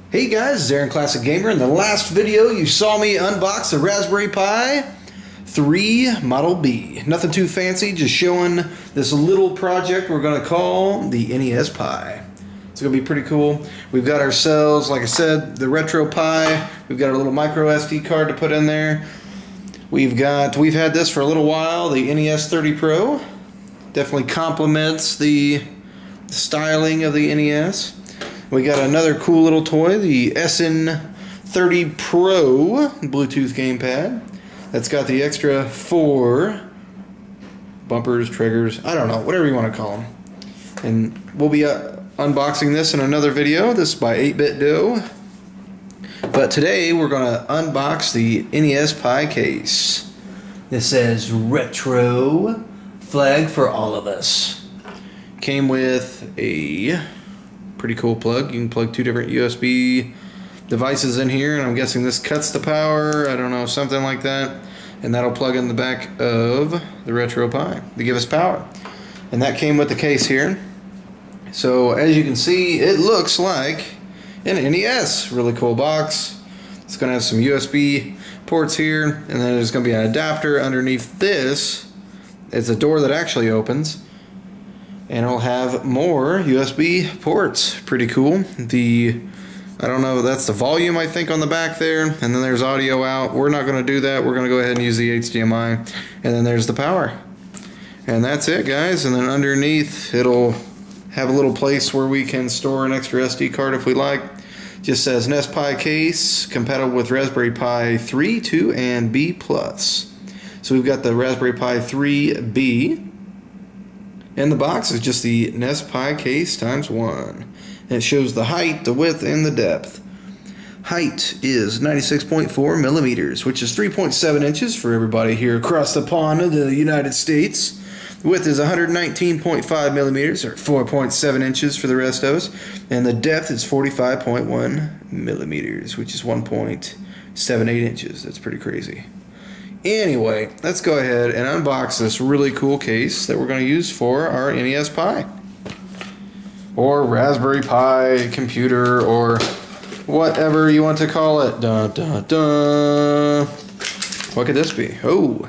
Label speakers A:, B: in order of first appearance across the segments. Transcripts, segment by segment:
A: Hey guys, it's Classic Gamer. In the last video, you saw me unbox the Raspberry Pi 3 Model B. Nothing too fancy, just showing this little project we're going to call the NES Pi. It's going to be pretty cool. We've got ourselves, like I said, the RetroPi. We've got a little micro SD card to put in there. We've had this for a little while, the NES 30 Pro. Definitely complements the styling of the NES. We got another cool little toy, the SN30 Pro Bluetooth gamepad. That's got the extra 4 bumpers, triggers, I don't know, whatever you want to call them. And we'll be unboxing this in another video. This is by 8-Bit Dough. But today we're going to unbox the NES Pi case. This says Retro Flag for All of Us. Came with a pretty cool plug. You can plug 2 different USB devices in here, and I'm guessing this cuts the power, I don't know, something like that, and that'll plug in the back of the RetroPi to give us power. And that came with the case here. So as you can see, it looks like an NES. Really cool box. It's going to have some USB ports here, and then there's going to be an adapter underneath this. It's a door that actually opens, and it'll have more USB ports. Pretty cool. I don't know, that's the volume, I think, on the back there, and then there's audio out. We're not going to do that. We're going to go ahead and use the HDMI, and then there's the power. And that's it, guys. And then underneath, it'll have a little place where we can store an extra SD card if we like. Just says NES Pi case, compatible with Raspberry Pi 3, 2, and B+. So we've got the Raspberry Pi 3B. And the box is just the NES Pi case times 1. And it shows the height, the width, and the depth. Height is 96.4 millimeters, which is 3.7 inches for everybody here across the pond of the United States. Width is 119.5 millimeters, or 4.7 inches for the rest of us. And the depth is 45.1 millimeters, which is 1.78 inches. That's pretty crazy. Anyway, let's go ahead and unbox this really cool case that we're going to use for our NES Pi. Or Raspberry Pi computer, or whatever you want to call it. Dun, dun, dun. What could this be? Oh,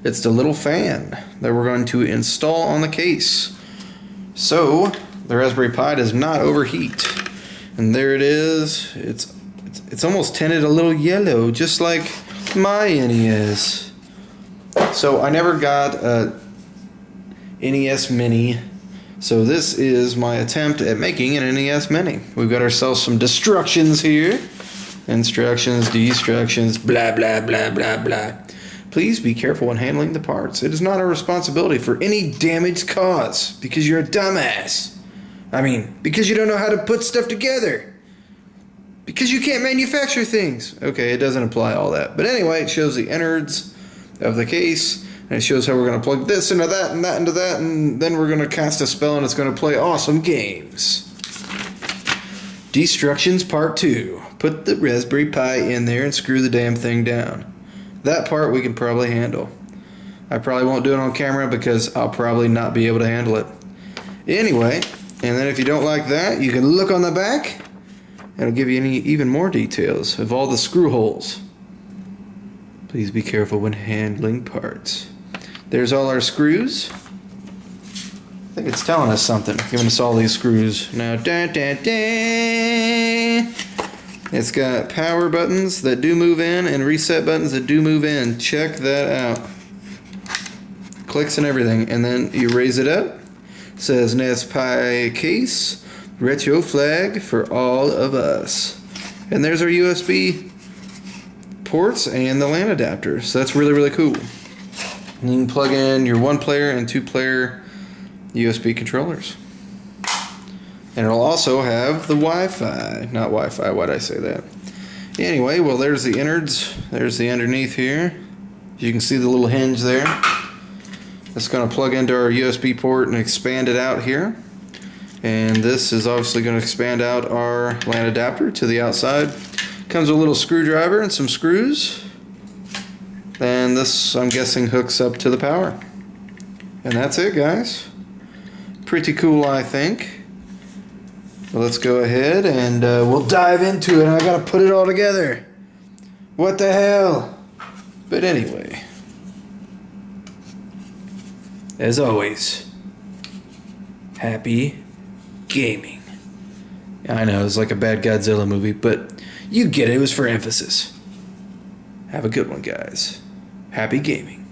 A: it's the little fan that we're going to install on the case. So, the Raspberry Pi does not overheat. And there it is. It's almost tinted a little yellow, just like my NES. So I never got a NES Mini, so this is my attempt at making an NES Mini. We've got ourselves some instructions here. Instructions, destructions, blah blah blah blah blah. Please be careful when handling the parts. It is not our responsibility for any damage caused because you're a dumbass. I mean, because you don't know how to put stuff together. Because you can't manufacture things. Okay, it doesn't apply all that. But anyway, it shows the innards of the case. And it shows how we're going to plug this into that and that into that. And then we're going to cast a spell and it's going to play awesome games. Destructions Part 2. Put the Raspberry Pi in there and screw the damn thing down. That part we can probably handle. I probably won't do it on camera because I'll probably not be able to handle it. Anyway, and then if you don't like that, you can look on the back. It'll give you even more details of all the screw holes. Please be careful when handling parts. There's all our screws. I think it's telling us something, giving us all these screws. Now, it's got power buttons that do move in and reset buttons that do move in. Check that out. Clicks and everything. And then you raise it up. It says NES Pi case. Retro flag for all of us. And there's our USB ports and the LAN adapter. So that's really, really cool. And you can plug in your 1-player and 2-player USB controllers. And it'll also have the Wi-Fi. Not Wi-Fi, why'd I say that? Anyway, well, there's the innards. There's the underneath here. You can see the little hinge there. That's going to plug into our USB port and expand it out here. And this is obviously going to expand out our LAN adapter to the outside. Comes with a little screwdriver and some screws. And this, I'm guessing, hooks up to the power. And that's it, guys. Pretty cool, I think. Well, let's go ahead and we'll dive into it. I gotta put it all together. What the hell? But anyway, as always, happy gaming. I know it's like a bad Godzilla movie, but you get it. It was for emphasis. Have a good one, guys. Happy gaming.